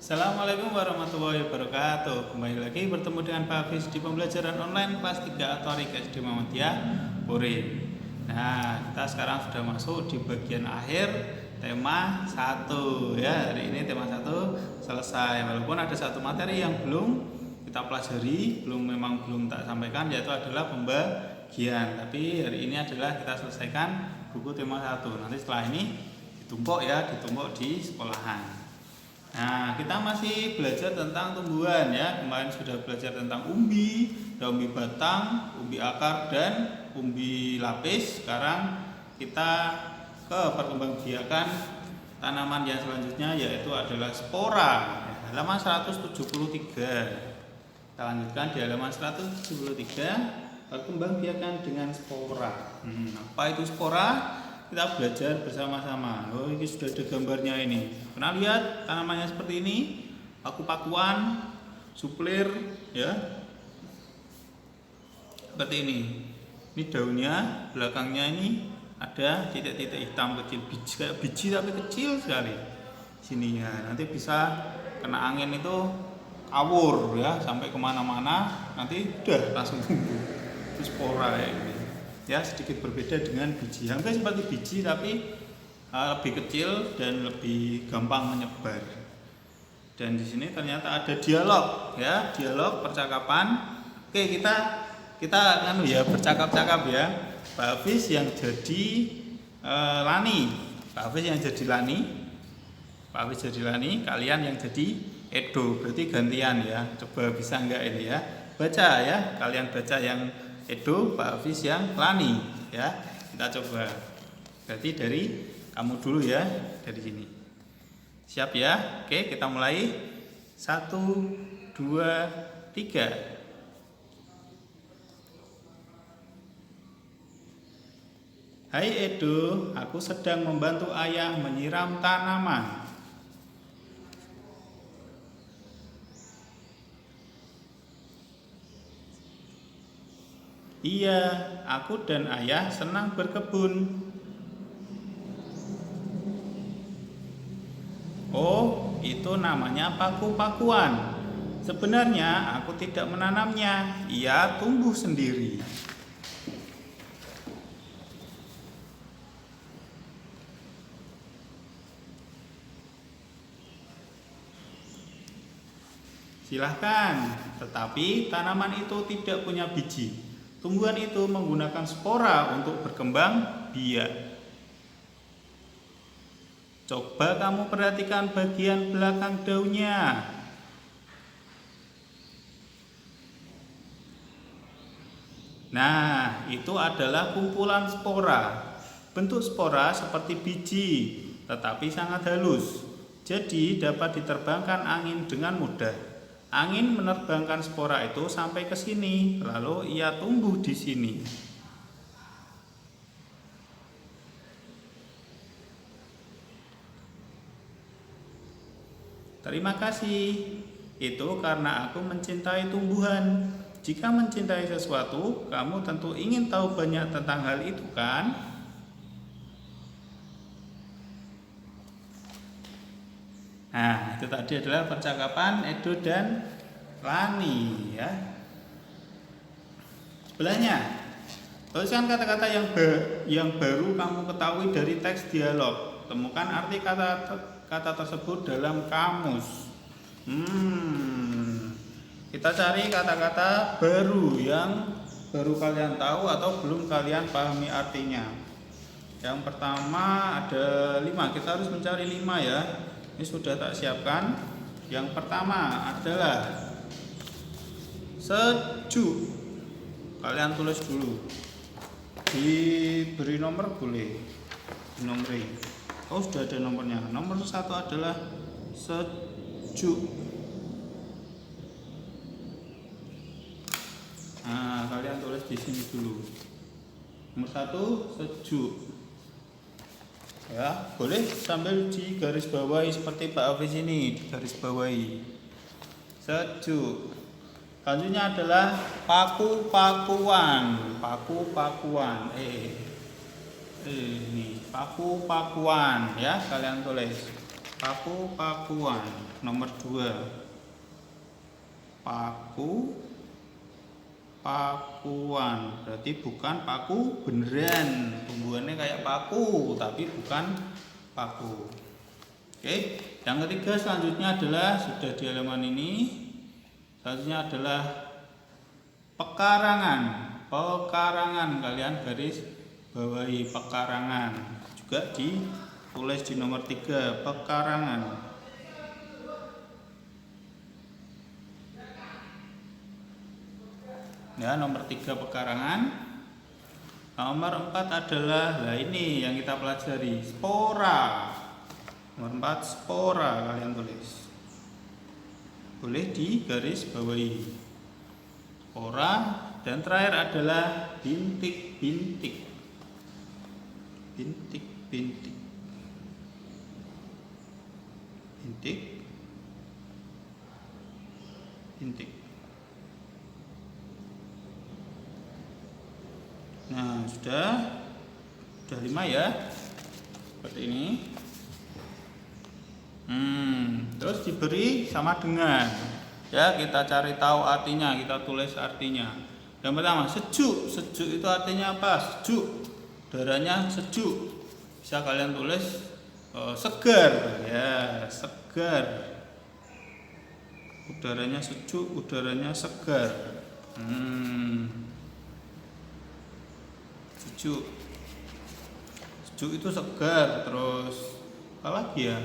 Assalamualaikum warahmatullahi wabarakatuh. Kembali lagi bertemu dengan Pak Hafiz di pembelajaran online kelas 3 Atorik SD Muhammadiyah Puri. Nah, kita sekarang sudah masuk di bagian akhir tema 1 ya. Hari ini tema 1 selesai. Walaupun ada satu materi yang belum kita pelajari, memang belum tak sampaikan, yaitu adalah pembagian. Tapi hari ini adalah kita selesaikan buku tema 1. Nanti setelah ini ditumpuk di sekolahan. Nah, kita masih belajar tentang tumbuhan ya. Kemarin sudah belajar tentang umbi, ada umbi batang, umbi akar, dan umbi lapis. Sekarang kita ke perkembangbiakan tanaman yang selanjutnya, yaitu adalah spora. Halaman 173. Kita lanjutkan di halaman 173, perkembangbiakan dengan spora. Apa itu spora? Kita belajar bersama-sama. Oh, ini sudah ada gambarnya ini. Pernah lihat tanamannya seperti ini? Paku-pakuan, suplir, ya. Seperti ini. Ini daunnya, belakangnya ini ada titik-titik hitam kecil, kayak biji tapi kecil sekali. Sini ya. Nanti bisa kena angin itu awur ya, sampai kemana-mana. Nanti udah langsung tumbuh. Itu spora ya ini. Ya, sedikit berbeda dengan biji, hampir seperti biji tapi lebih kecil dan lebih gampang menyebar. Dan di sini ternyata ada dialog ya, dialog percakapan. Oke, kita bercakap-cakap ya. Pak Hafiz yang jadi Lani, Pak Hafiz yang jadi Lani, Pak Hafiz jadi Lani, kalian yang jadi Edo. Berarti gantian ya. Coba bisa enggak ini ya? Baca ya, kalian baca yang Edo, Pak Hafiz yang Lani ya. Kita coba. Berarti dari kamu dulu ya, dari sini. Siap ya? Oke, kita mulai. 1, 2, 3. Hai Edo, aku sedang membantu ayah menyiram tanaman. Iya, aku dan ayah senang berkebun. Oh, itu namanya paku-pakuan. Sebenarnya aku tidak menanamnya, ia tumbuh sendiri. Silahkan, tetapi tanaman itu tidak punya biji. Tumbuhan itu menggunakan spora untuk berkembang biak. Coba kamu perhatikan bagian belakang daunnya. Nah, itu adalah kumpulan spora. Bentuk spora seperti biji, tetapi sangat halus. Jadi dapat diterbangkan angin dengan mudah. Angin menerbangkan spora itu sampai ke sini, lalu ia tumbuh di sini. Terima kasih. Itu karena aku mencintai tumbuhan. Jika mencintai sesuatu, kamu tentu ingin tahu banyak tentang hal itu, kan? Nah, itu tadi adalah percakapan Edo dan Lani ya. Sebelahnya, tuliskan kata-kata yang baru kamu ketahui dari teks dialog. Temukan arti kata tersebut dalam kamus. Kita cari kata-kata baru yang baru kalian tahu atau belum kalian pahami artinya. Yang pertama ada 5, kita harus mencari 5 ya. Ini sudah tak siapkan. Yang pertama adalah sejuk. Kalian tulis dulu. Diberi nomor boleh. Dinomori. Oh, sudah ada nomornya. Nomor 1 adalah sejuk. Nah, kalian tulis di sini dulu. Nomor 1 sejuk. Ya, boleh sambil di garis bawahi seperti Pak Hafiz ini, di garis bawahi. Sejuk. Selanjutnya adalah paku-pakuan. Paku-pakuan. Ini paku-pakuan ya, kalian tulis. paku-pakuan. Nomor 2, paku-pakuan. Berarti bukan paku beneran, tumbuhannya kayak paku tapi bukan paku. Oke, yang ketiga selanjutnya adalah sudah di halaman ini. Selanjutnya adalah pekarangan. Pekarangan, kalian garis bawahi pekarangan. Juga ditulis di nomor 3, pekarangan. Ya, nomor 3 pekarangan. Nomor 4 adalah, nah ini yang kita pelajari, spora. Nomor 4 spora, kalian tulis. Boleh di garis bawahi. Spora. Dan terakhir adalah bintik-bintik. Bintik-bintik. Bintik. Nah, sudah 5 ya. Seperti ini. Terus diberi sama dengan, ya kita cari tahu artinya, kita tulis artinya. Yang pertama, sejuk. Sejuk itu artinya apa? Sejuk. Udaranya sejuk. Bisa kalian tulis segar, ya, segar. Udaranya sejuk, udaranya segar. Sejuk. Sejuk itu segar. Terus apa lagi ya?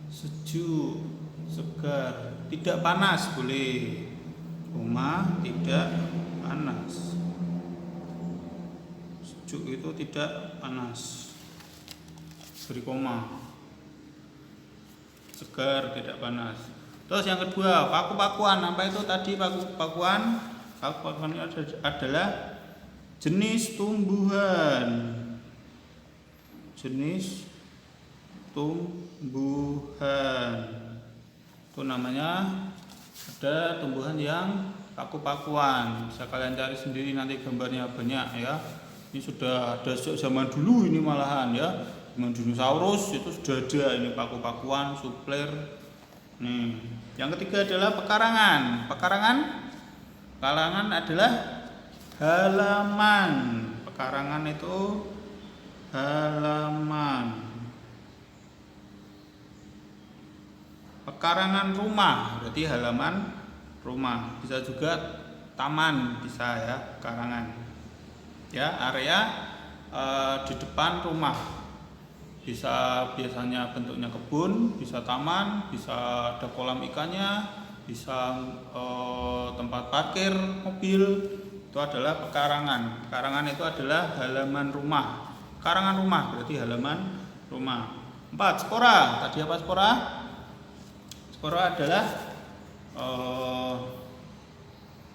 Sejuk, segar, tidak panas boleh, cuma tidak panas. Sejuk itu tidak panas, beri koma. Segar, tidak panas. Terus yang kedua, paku-pakuan. Apa itu tadi paku-pakuan? Paku-pakuan adalah jenis tumbuhan. Jenis tumbuhan. Itu namanya, ada tumbuhan yang paku-pakuan. Bisa kalian cari sendiri, nanti gambarnya banyak ya. Ini sudah ada sejak zaman dulu ini malahan ya. Zaman dinosaurus itu sudah ada ini paku-pakuan, suplir. Nih, yang ketiga adalah pekarangan. Pekarangan adalah halaman. Pekarangan itu halaman. Pekarangan rumah berarti halaman rumah. Bisa juga taman, bisa ya, pekarangan. Ya, area di depan rumah. Bisa biasanya bentuknya kebun, bisa taman, bisa ada kolam ikannya, bisa tempat parkir mobil. Itu adalah pekarangan. Pekarangan itu adalah halaman rumah. Pekarangan rumah berarti halaman rumah. 4, spora. Tadi apa spora? Spora adalah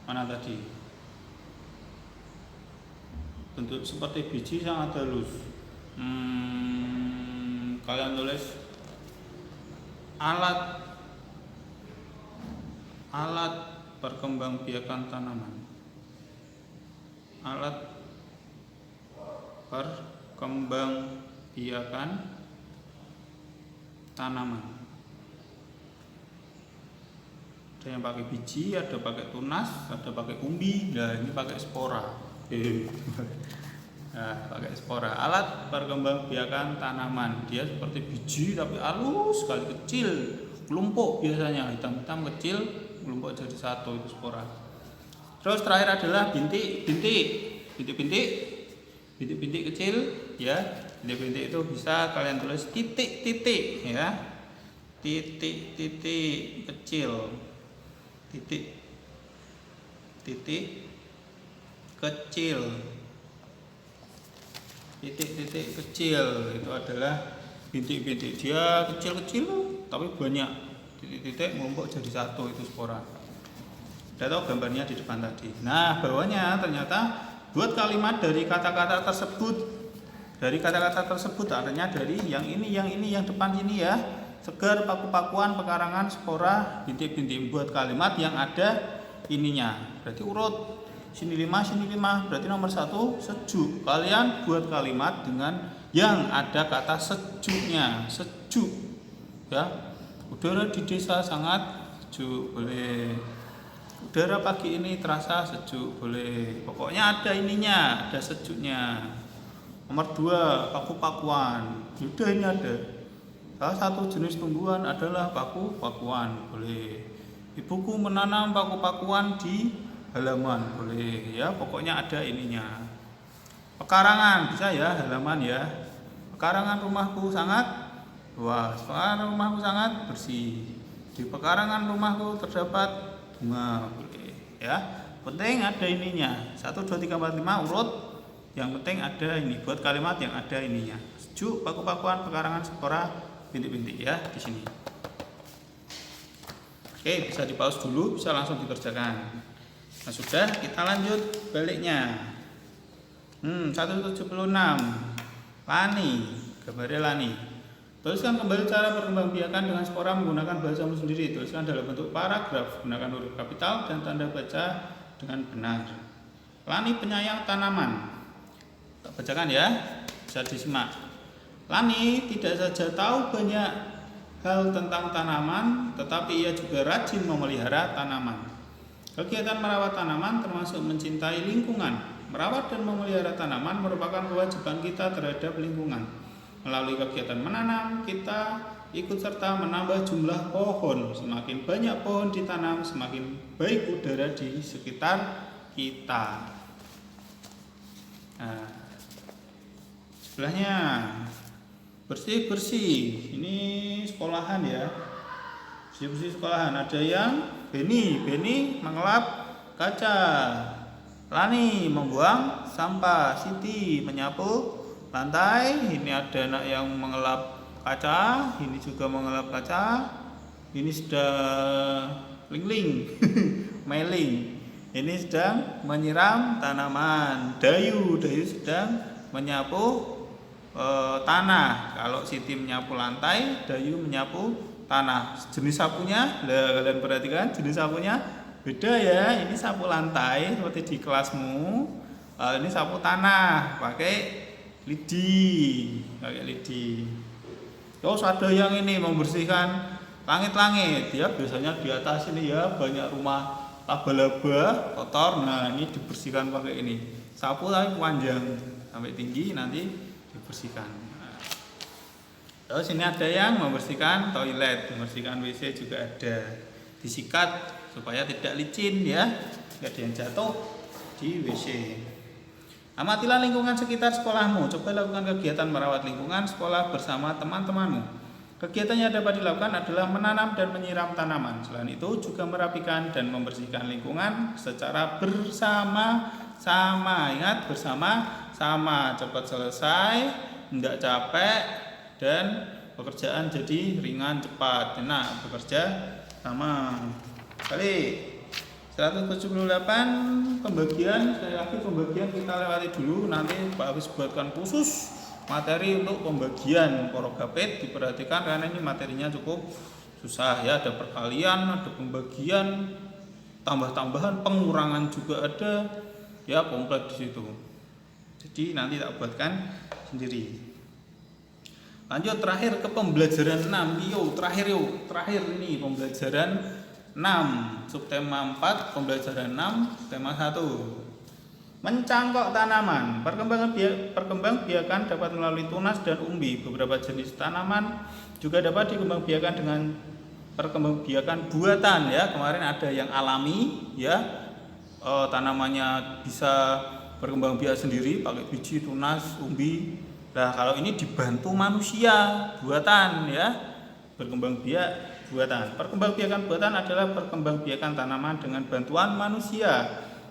mana tadi? Bentuk seperti biji sangat halus. Kalian tulis alat perkembangbiakan tanaman. Alat perkembangbiakan tanaman. Ada yang pakai biji, ada pakai tunas, ada pakai umbi. Nah, ini pakai spora. Nah, pakai spora. Alat perkembangbiakan tanaman. Dia seperti biji tapi halus sekali, kecil, kelompok biasanya hitam-hitam kecil, kelompok jadi satu, itu spora. Terus terakhir adalah bintik kecil ya. Bintik-bintik itu bisa kalian tulis titik-titik ya. Titik-titik kecil. Titik kecil. Titik-titik kecil itu adalah bintik-bintik. Dia kecil-kecil tapi banyak. Titik-titik mengumpul jadi satu, itu spora. Udah tahu gambarnya di depan tadi. Nah, bawahnya ternyata buat kalimat dari kata-kata tersebut. Dari kata-kata tersebut artinya dari yang ini, yang depan sini ya. Segar, paku-pakuan, pekarangan, spora, bintik-bintik. Buat kalimat yang ada ininya. Berarti urut sini 5, sini 5. Berarti nomor 1 sejuk. Kalian buat kalimat dengan yang ada kata sejuknya. Sejuk. ya. Udara di desa sangat sejuk, boleh. Udara pagi ini terasa sejuk, boleh. Pokoknya ada ininya, ada sejuknya. Nomor 2, paku-pakuan. Sudah ini ada. Salah satu jenis tumbuhan adalah paku-pakuan, boleh. Ibuku menanam paku-pakuan di halaman, boleh ya. Pokoknya ada ininya. Pekarangan bisa ya, halaman ya. Pekarangan rumahku sangat luas. Pekarangan rumahku sangat bersih. Di pekarangan rumahku terdapat bunga, boleh ya. Penting ada ininya. 1 2 3 4 5 urut. Yang penting ada ini, buat kalimat yang ada ininya. Sejuk, paku-pakuan, pekarangan, spora, bintik-bintik ya di sini. Oke, bisa di pause dulu, bisa langsung dikerjakan. Nah sudah, kita lanjut baliknya. 176 Lani, gambarnya Lani. Tuliskan kembali cara perkembangbiakan dengan spora menggunakan bahasamu sendiri. Tuliskan dalam bentuk paragraf, gunakan huruf kapital dan tanda baca dengan benar. Lani penyayang tanaman. Tak bacakan ya, bisa disimak. Lani tidak saja tahu banyak hal tentang tanaman, tetapi ia juga rajin memelihara tanaman. Kegiatan merawat tanaman termasuk mencintai lingkungan. Merawat dan memelihara tanaman merupakan kewajiban kita terhadap lingkungan. Melalui kegiatan menanam, kita ikut serta menambah jumlah pohon. Semakin banyak pohon ditanam, semakin baik udara di sekitar kita. Nah, sebelahnya bersih-bersih. Ini sekolahan ya. Bersih-bersih sekolahan. Ada yang Beni mengelap kaca. Lani membuang sampah. Siti menyapu lantai. Ini ada anak yang mengelap kaca. Ini juga mengelap kaca. Ini sedang ling-ling mailing. Ini sedang menyiram tanaman. Dayu sedang menyapu tanah. Kalau Siti menyapu lantai, Dayu menyapu tanah. Jenis sapunya, kalian perhatikan jenis sapunya beda ya. Ini sapu lantai seperti di kelasmu. Ini sapu tanah pakai lidi, Terus ada yang ini membersihkan langit-langit. Ya biasanya di atas ini ya banyak rumah laba-laba kotor. Nah ini dibersihkan pakai ini. Sapu tapi panjang sampai tinggi nanti dibersihkan. Terus ini ada yang membersihkan toilet, membersihkan WC juga ada. Disikat supaya tidak licin ya, tidak ada yang jatuh di WC. Amatilah lingkungan sekitar sekolahmu. Coba lakukan kegiatan merawat lingkungan sekolah bersama teman-temanmu. Kegiatannya dapat dilakukan adalah menanam dan menyiram tanaman. Selain itu juga merapikan dan membersihkan lingkungan secara bersama-sama. Ingat bersama-sama, cepat selesai, tidak capek, dan pekerjaan jadi ringan cepat. Nah, bekerja sama. Kali 178 pembagian, sekali lagi pembagian kita lewati dulu. Nanti Pak Hafiz buatkan khusus materi untuk pembagian porogapit. Diperhatikan karena ini materinya cukup susah ya. Ada perkalian, ada pembagian, tambah-tambahan, pengurangan juga ada. Ya komplek di situ. Jadi nanti tak buatkan sendiri. Lanjut terakhir ke pembelajaran 6. Terakhir ini pembelajaran 6, subtema 4, pembelajaran 6, tema 1. Mencangkok tanaman. Perkembangbiakan dapat melalui tunas dan umbi. Beberapa jenis tanaman juga dapat dikembangbiakan dengan perkembangbiakan buatan ya. Kemarin ada yang alami ya. Tanamannya bisa berkembang biak sendiri pakai biji, tunas, umbi. Nah, kalau ini dibantu manusia buatan ya. Berkembang biak buatan. Perkembangbiakan buatan adalah perkembangbiakan tanaman dengan bantuan manusia.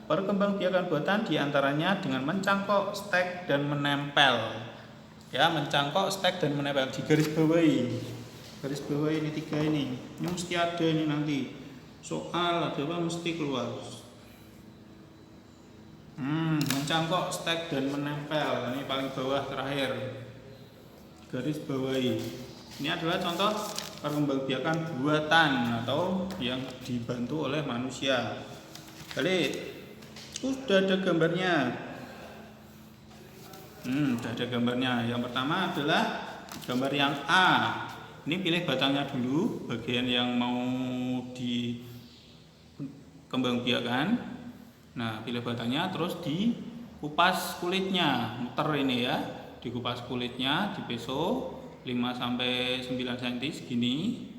Perkembangbiakan buatan diantaranya dengan mencangkok, stek, dan menempel. Ya, mencangkok, stek, dan menempel. Di garis bawahi. Garis bawahi ini 3 ini. Ini mesti ada ini nanti. Soal ada apa mesti keluar. Mencangkok, stek, dan menempel. Ini paling bawah terakhir. Garis bawahi. Ini adalah contoh perkembangbiakan buatan atau yang dibantu oleh manusia. Balik. Sudah ada gambarnya. Sudah ada gambarnya. Yang pertama adalah gambar yang A. Ini pilih batangnya dulu, bagian yang mau dikembangbiakkan. Nah, pilih batangnya, terus dikupas kulitnya, muter ini ya. Dikupas kulitnya, dipeso 5-9 cm segini.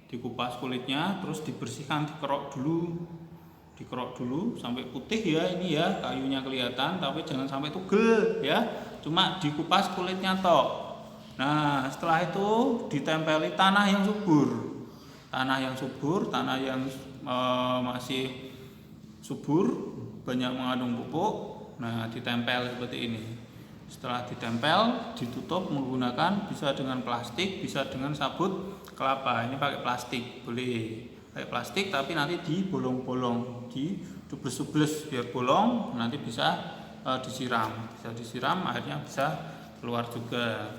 Dikupas kulitnya, terus dibersihkan, dikerok dulu sampai putih ya. Ini ya, kayunya kelihatan, tapi jangan sampai tugel ya. Cuma dikupas kulitnya tok. Nah, setelah itu ditempeli tanah yang subur. Tanah yang masih subur, banyak mengandung pupuk. Nah, ditempel seperti ini. Setelah ditempel, ditutup menggunakan bisa dengan plastik, bisa dengan sabut kelapa. Ini pakai plastik, boleh pakai plastik, tapi nanti dibolong-bolong, didubles-dubles biar bolong. Nanti bisa disiram, akhirnya bisa keluar juga.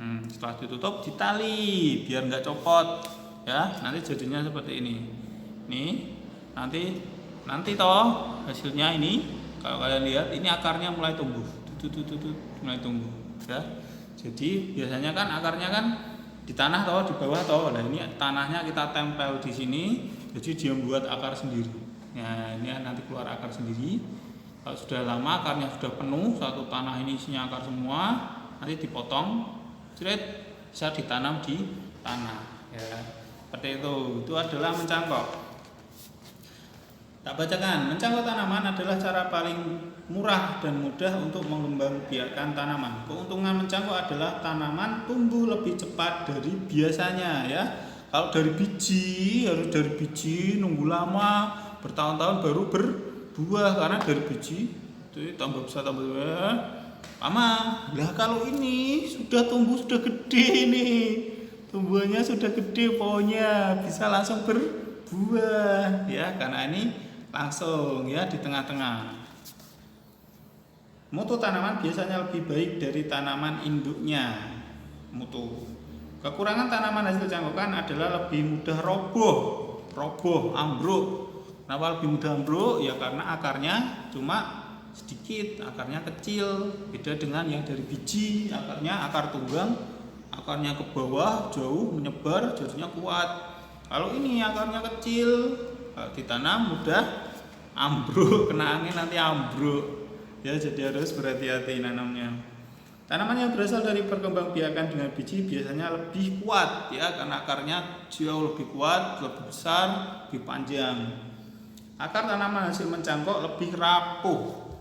Setelah ditutup, ditali biar nggak copot ya. Nanti jadinya seperti ini. Nih, nanti toh hasilnya ini, kalau kalian lihat, ini akarnya mulai tumbuh, mulai tumbuh ya. Jadi biasanya kan akarnya kan di tanah toh, di bawah toh. Nah, ini tanahnya kita tempel di sini, jadi dia membuat akar sendiri. Nah, ini nanti keluar akar sendiri. Kalau sudah lama akarnya sudah penuh, satu tanah ini isinya akar semua, nanti dipotong, bisa ditanam di tanah ya. Seperti itu adalah mencangkok. Tak bacakan, mencangkok tanaman adalah cara paling murah dan mudah untuk mengembangbiakkan tanaman. Keuntungan mencangkok adalah tanaman tumbuh lebih cepat dari biasanya ya. Kalau dari biji, harus dari biji nunggu lama, bertahun-tahun baru berbuah, karena dari biji itu tambah besar lama. Nah, kalau ini sudah tumbuh, sudah gede nih, tumbuhannya sudah gede, pohonnya bisa langsung berbuah ya, karena ini langsung ya di tengah-tengah. Mutu tanaman biasanya lebih baik dari tanaman induknya. Mutu. Kekurangan tanaman hasil cangkokan adalah lebih mudah roboh, ambruk. Kenapa lebih mudah ambruk? Ya karena akarnya cuma sedikit, akarnya kecil. Beda dengan yang dari biji, akarnya akar tunggang, akarnya ke bawah jauh menyebar, jadinya kuat. Kalau ini akarnya kecil, kalau ditanam mudah ambruk, kena angin nanti ambruk ya. Jadi harus berhati-hati nanamnya. Tanaman yang berasal dari perkembangbiakan dengan biji biasanya lebih kuat ya, karena akarnya jauh lebih kuat, lebih besar, lebih panjang. Akar tanaman hasil mencangkok lebih rapuh.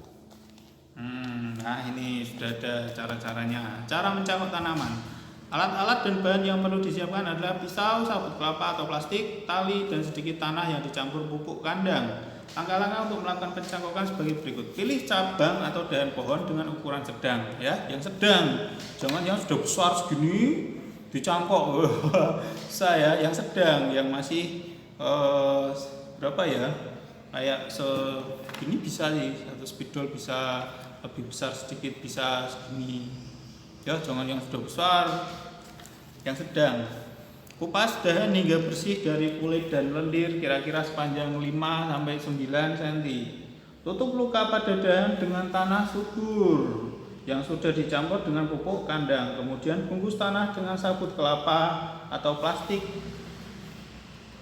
Nah, ini sudah ada cara-caranya. Cara mencangkok tanaman. Alat-alat dan bahan yang perlu disiapkan adalah pisau, sabut kelapa atau plastik, tali, dan sedikit tanah yang dicampur pupuk kandang. Langkah-langkah untuk melakukan pencangkokan sebagai berikut. Pilih cabang atau dahan pohon dengan ukuran sedang ya, yang sedang. Jangan yang sudah besar segini dicangkok. Saya yang sedang, yang masih berapa ya? Kayak segini bisa sih, satu spidol bisa lebih besar sedikit, bisa segini ya. Jangan yang sudah besar, yang sedang. Kupas dahan hingga bersih dari kulit dan lendir kira-kira sepanjang 5-9 cm. Tutup luka pada dahan dengan tanah subur yang sudah dicampur dengan pupuk kandang. Kemudian bungkus tanah dengan sabut kelapa atau plastik.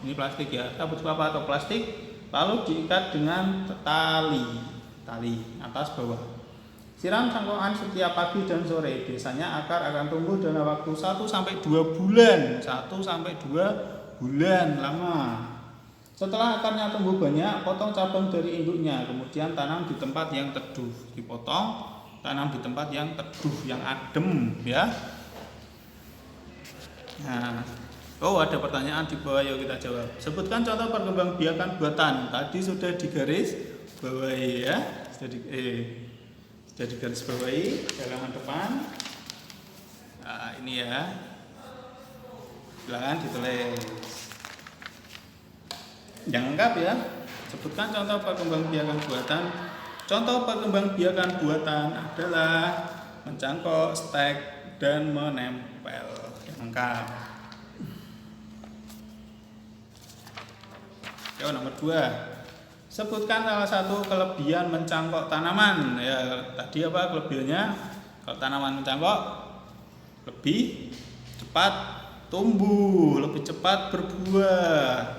Ini plastik ya, sabut kelapa atau plastik. Lalu diikat dengan tali atas bawah. Siram cangkokan setiap pagi dan sore. Biasanya akar akan tumbuh dalam waktu 1-2 bulan. 1-2 bulan lama. Setelah akarnya tumbuh banyak, potong cabang dari induknya. Kemudian tanam di tempat yang teduh. Dipotong, tanam di tempat yang teduh, yang adem ya. Nah, ada pertanyaan di bawah, yuk kita jawab. Sebutkan contoh perkembangbiakan buatan. Tadi sudah digaris bawahi ya. Sudah digaris bawahi halaman depan. Nah, ini ya. Silakan ditulis. Yang lengkap ya. Sebutkan contoh perkembangbiakan buatan. Contoh perkembangbiakan buatan adalah mencangkok, stek, dan menempel. Yang lengkap. Nomor 2. Sebutkan salah satu kelebihan mencangkok tanaman. Ya, tadi apa kelebihannya? Kalau tanaman mencangkok lebih cepat tumbuh, lebih cepat berbuah,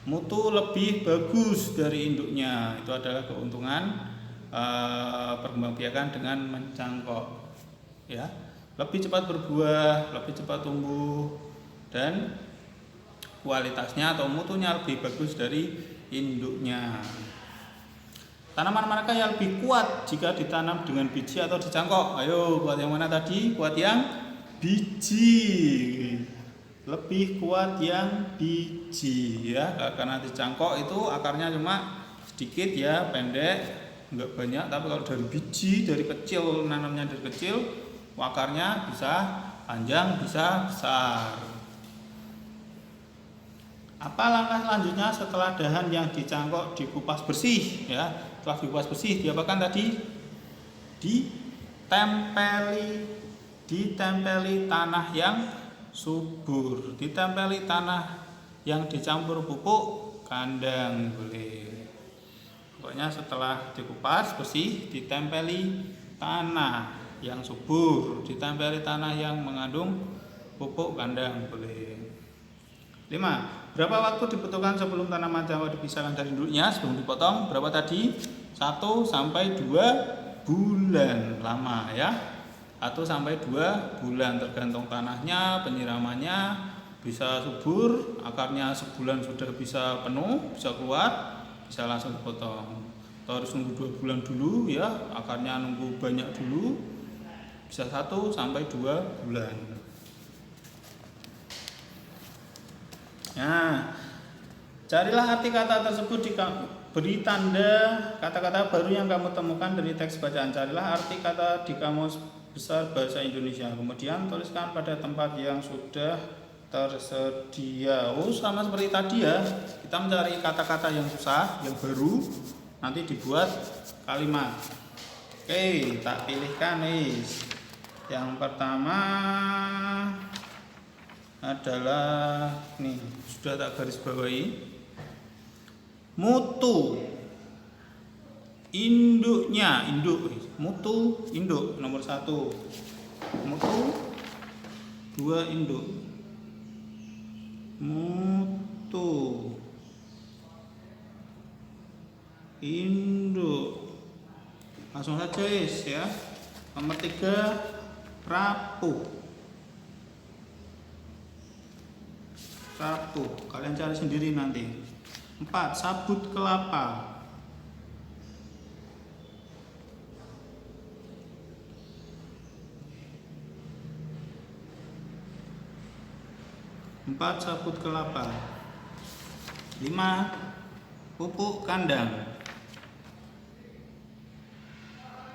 mutu lebih bagus dari induknya. Itu adalah keuntungan perkembangbiakan dengan mencangkok. Ya, lebih cepat berbuah, lebih cepat tumbuh, dan kualitasnya atau mutunya lebih bagus dari induknya. Tanaman manakah yang lebih kuat jika ditanam dengan biji atau dicangkok? Ayo, kuat yang mana tadi? Kuat yang biji. Lebih kuat yang biji ya, karena dicangkok itu akarnya cuma sedikit ya, pendek, enggak banyak. Tapi kalau dari biji, dari kecil, nanamnya dari kecil, akarnya bisa panjang, bisa besar. Apa langkah selanjutnya setelah dahan yang dicangkok dikupas bersih ya? Setelah dikupas bersih diapakan tadi? Ditempeli tanah yang subur, ditempeli tanah yang dicampur pupuk kandang boleh. Pokoknya setelah dikupas bersih ditempeli tanah yang subur, ditempeli tanah yang mengandung pupuk kandang boleh. 5. Berapa waktu dibutuhkan sebelum tanaman jangkok dipisahkan dari induknya sebelum dipotong? Berapa tadi? 1 sampai 2 bulan. Lama ya. 1 sampai 2 bulan tergantung tanahnya, penyiramannya. Bisa subur, akarnya sebulan sudah bisa penuh, bisa keluar, bisa langsung dipotong. Atau harus nunggu 2 bulan dulu ya, akarnya nunggu banyak dulu. Bisa 1 sampai 2 bulan. Nah, carilah arti kata tersebut, beri tanda kata-kata baru yang kamu temukan dari teks bacaan. Carilah arti kata di Kamus Besar Bahasa Indonesia. Kemudian tuliskan pada tempat yang sudah tersedia. Sama seperti tadi ya. Kita mencari kata-kata yang susah, yang baru, nanti dibuat kalimat. Oke, tak pilihkan nih. Yang pertama adalah nih, sudah tak garis bawahi, mutu induknya, mutu induk nomor 1, mutu 2 induk, mutu induk, langsung saja ya. Nomor 3 rapuh, kalian cari sendiri nanti. 4 sabut kelapa, 4 sabut kelapa. 5 pupuk kandang,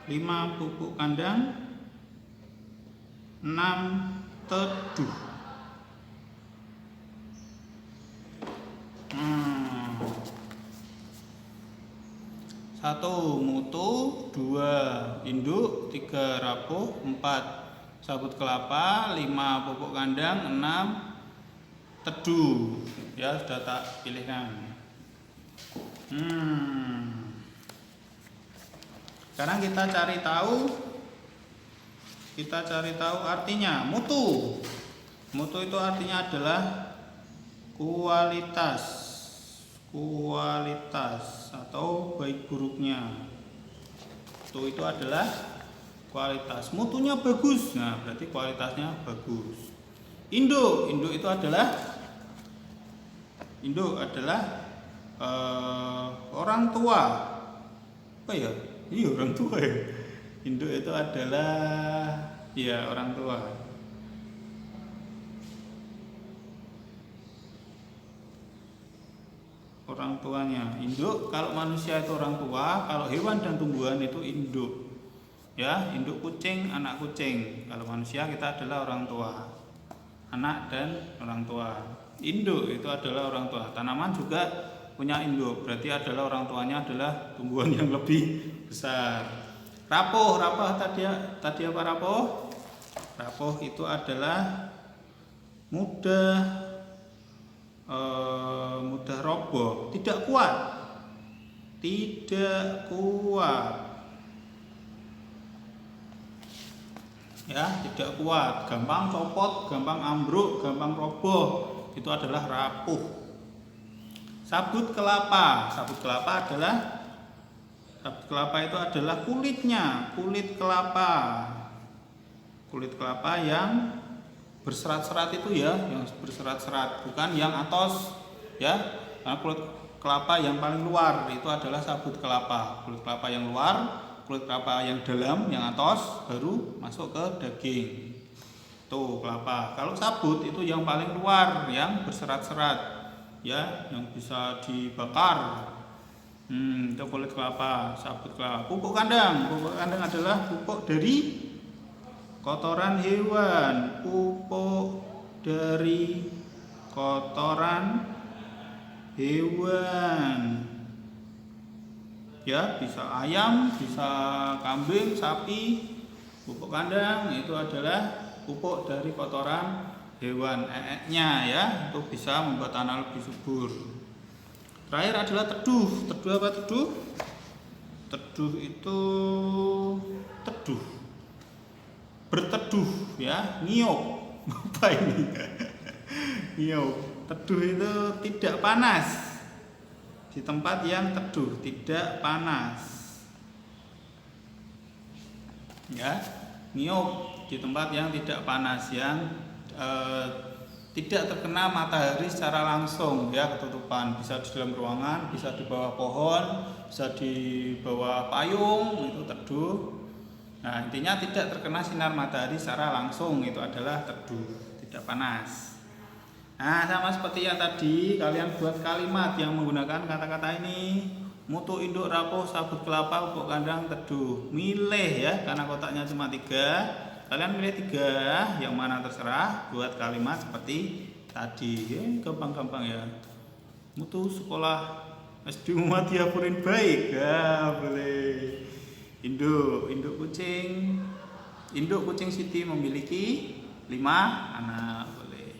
5 pupuk kandang. 6 teduh. 1 mutu, 2 induk, 3 rapuh, 4 sabut kelapa, 5 pupuk kandang, 6 teduh. Ya, sudah tak pilihkan. Sekarang kita cari tahu artinya. Mutu itu artinya adalah kualitas atau baik buruknya. Itu adalah kualitas. Mutunya bagus, nah berarti kualitasnya bagus. Induk itu adalah orang tua. Apa ya? Iya, orang tua ya. Induk itu adalah ya orang tua. Orang tuanya. Induk kalau manusia itu orang tua, kalau hewan dan tumbuhan itu induk. Ya, induk kucing, anak kucing. Kalau manusia kita adalah orang tua. Anak dan orang tua. Induk itu adalah orang tua. Tanaman juga punya induk, berarti adalah orang tuanya adalah tumbuhan yang lebih besar. Rapuh tadi apa rapuh? Rapuh itu adalah mudah roboh, tidak kuat. ya, tidak kuat, gampang copot, gampang ambruk, gampang roboh, itu adalah rapuh. Sabut kelapa itu adalah kulitnya, kulit kelapa yang berserat-serat itu ya, yang berserat-serat, bukan yang atos ya. Karena kulit kelapa yang paling luar itu adalah sabut kelapa. Kulit kelapa yang luar, kulit kelapa yang dalam, yang atos baru masuk ke daging. Tuh kelapa. Kalau sabut itu yang paling luar, yang berserat-serat ya, yang bisa dibakar. Itu kulit kelapa, sabut kelapa. Pupuk kandang adalah pupuk dari kotoran hewan, pupuk dari kotoran hewan. Ya, bisa ayam, bisa kambing, sapi. Pupuk kandang itu adalah pupuk dari kotoran hewan, eeknya ya, itu bisa membuat tanah lebih subur. Terakhir adalah teduh. Teduh apa teduh? Teduh itu berteduh ya, ngiup. Apa ini? Ngiup. Teduh itu tidak panas. Di tempat yang teduh, tidak panas. Ya, ngiup di tempat yang tidak panas, yang tidak terkena matahari secara langsung ya, ketutupan. Bisa di dalam ruangan, bisa di bawah pohon, bisa di bawah payung, itu teduh. Nah, intinya tidak terkena sinar matahari secara langsung, itu adalah teduh, tidak panas. Nah, sama seperti yang tadi, kalian buat kalimat yang menggunakan kata-kata ini. Mutu, induk, rapuh, sabut kelapa, pupuk kandang, teduh. Milih ya, karena kotaknya cuma 3. Kalian pilih 3, yang mana terserah. Buat kalimat seperti tadi. Gampang-gampang ya. Mutu sekolah SD Muhammadiyah Purin baik. Ya, boleh. Induk kucing Siti memiliki 5 anak. Boleh.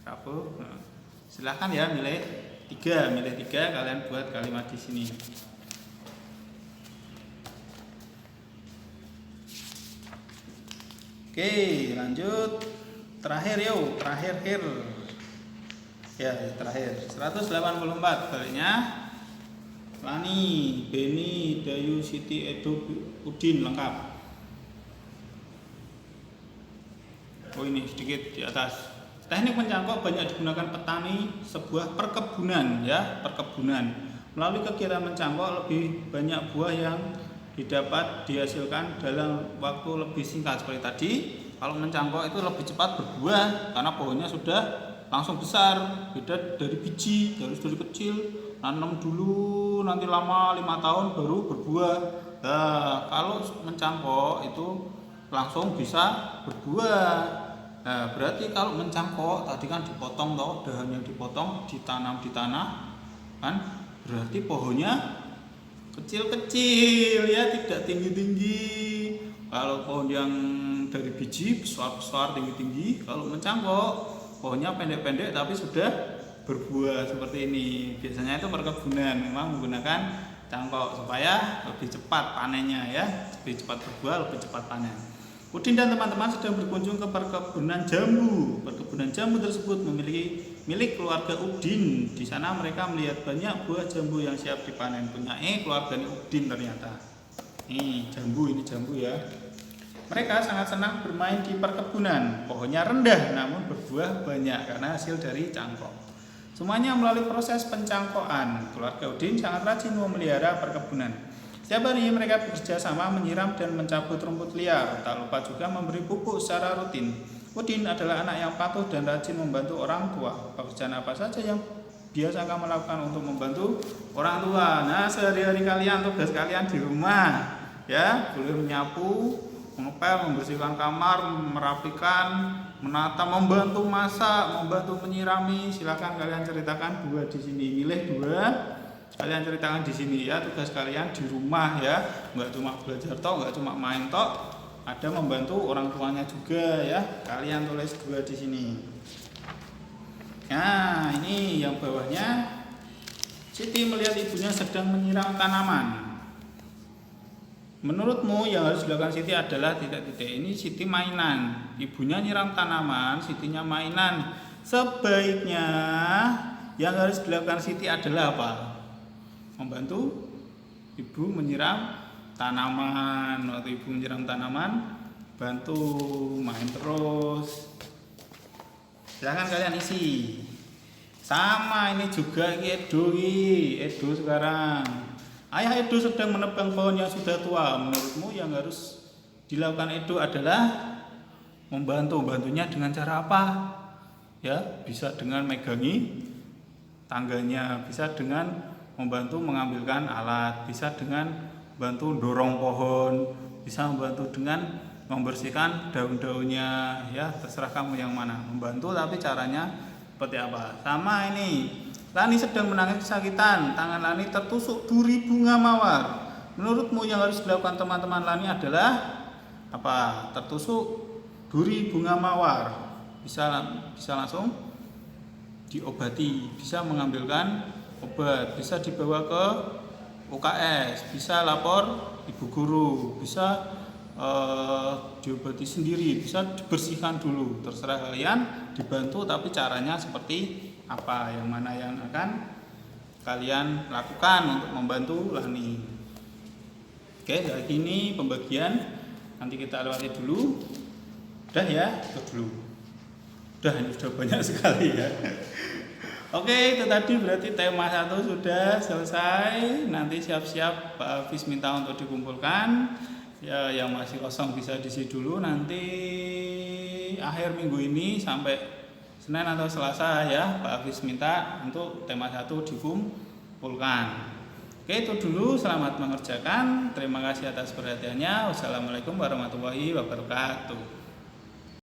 Rapuh. Nah, silahkan ya milih 3, kalian buat kalimat di sini. Oke, lanjut. Terakhir ya, terakhir 184 baliknya. Lani, Beni, Dayu, Siti, Edo, Udin lengkap. Oh, ini sedikit di atas. Teknik mencangkok banyak digunakan petani sebuah perkebunan ya, Melalui kegiatan mencangkok lebih banyak buah yang dihasilkan dalam waktu lebih singkat. Seperti tadi, kalau mencangkok itu lebih cepat berbuah karena pohonnya sudah langsung besar. Beda dari biji, dari kecil, nanam dulu, nanti lama 5 tahun baru berbuah. Nah, kalau mencangkok itu langsung bisa berbuah. Nah, berarti kalau mencangkok tadi kan dipotong toh, dahannya dipotong, ditanam di tanah, kan? Berarti pohonnya kecil-kecil ya, tidak tinggi-tinggi. Kalau pohon yang dari biji besar-besar, tinggi-tinggi. Kalau mencangkok pohonnya pendek-pendek tapi sudah berbuah seperti ini. Biasanya itu perkebunan memang menggunakan cangkok supaya lebih cepat panennya ya, lebih cepat berbuah, lebih cepat panen. Udin dan teman-teman sedang berkunjung ke perkebunan jambu. Perkebunan jambu tersebut milik keluarga Udin. Di sana mereka melihat banyak buah jambu yang siap dipanen. Punya keluarganya Udin ternyata. Ini jambu ya. Mereka sangat senang bermain di perkebunan. Pohonnya rendah namun berbuah banyak karena hasil dari cangkok. Semuanya melalui proses pencangkokan. Keluarga Udin sangat rajin memelihara perkebunan. Setiap hari mereka bekerja sama menyiram dan mencabut rumput liar. Tak lupa juga memberi pupuk secara rutin. Udin adalah anak yang patuh dan rajin membantu orang tua. Pekerjaan apa saja yang biasa kamu lakukan untuk membantu orang tua? Nah, sehari-hari kalian, tugas kalian di rumah ya, boleh menyapu, mengepel, membersihkan kamar, merapikan, menata, membantu masak, membantu menyirami. Silakan kalian ceritakan 2 di sini. Milih 2. Kalian ceritakan di sini ya, tugas kalian di rumah ya, nggak cuma belajar tok, nggak cuma main tok, ada membantu orang tuanya juga ya. Kalian tulis 2 di sini. Nah, ini yang bawahnya. Siti melihat ibunya sedang menyiram tanaman. Menurutmu yang harus dilakukan Siti adalah titik-titik. Ini Siti mainan. Ibunya nyiram tanaman, Sitinya mainan. Sebaiknya yang harus dilakukan Siti adalah apa? Membantu ibu menyiram tanaman. Waktu ibu menyiram tanaman, bantu main terus. Silahkan kalian isi. Sama ini juga Edo sekarang. Ayah Edo sedang menebang pohon yang sudah tua. Menurutmu yang harus dilakukan Edo adalah membantunya dengan cara apa? Ya, bisa dengan megangi tangganya, bisa dengan membantu mengambilkan alat, bisa dengan bantu dorong pohon, bisa membantu dengan membersihkan daun-daunnya, ya terserah kamu yang mana. Membantu tapi caranya seperti apa? Sama ini, Lani sedang menangis kesakitan, tangan Lani tertusuk duri bunga mawar. Menurutmu yang harus dilakukan teman-teman Lani adalah apa? Tertusuk duri bunga mawar, bisa langsung diobati, bisa mengambilkan obat, bisa dibawa ke UKS, bisa lapor ibu guru, bisa diobati sendiri, bisa dibersihkan dulu. Terserah kalian, dibantu tapi caranya seperti apa, yang mana yang akan kalian lakukan untuk membantu Lani. Oke, dari ini pembagian nanti kita lewati dulu. Udah ya, itu dulu. Udah, ini sudah banyak sekali ya. Oke, itu tadi berarti tema 1 sudah selesai. Nanti siap-siap Pak Hafiz minta untuk dikumpulkan. Ya, yang masih kosong bisa diisi dulu. Nanti akhir minggu ini sampai Senin atau Selasa ya, Pak Hafiz minta untuk tema 1 dikumpulkan. Oke, itu dulu. Selamat mengerjakan. Terima kasih atas perhatiannya. Wassalamualaikum warahmatullahi wabarakatuh.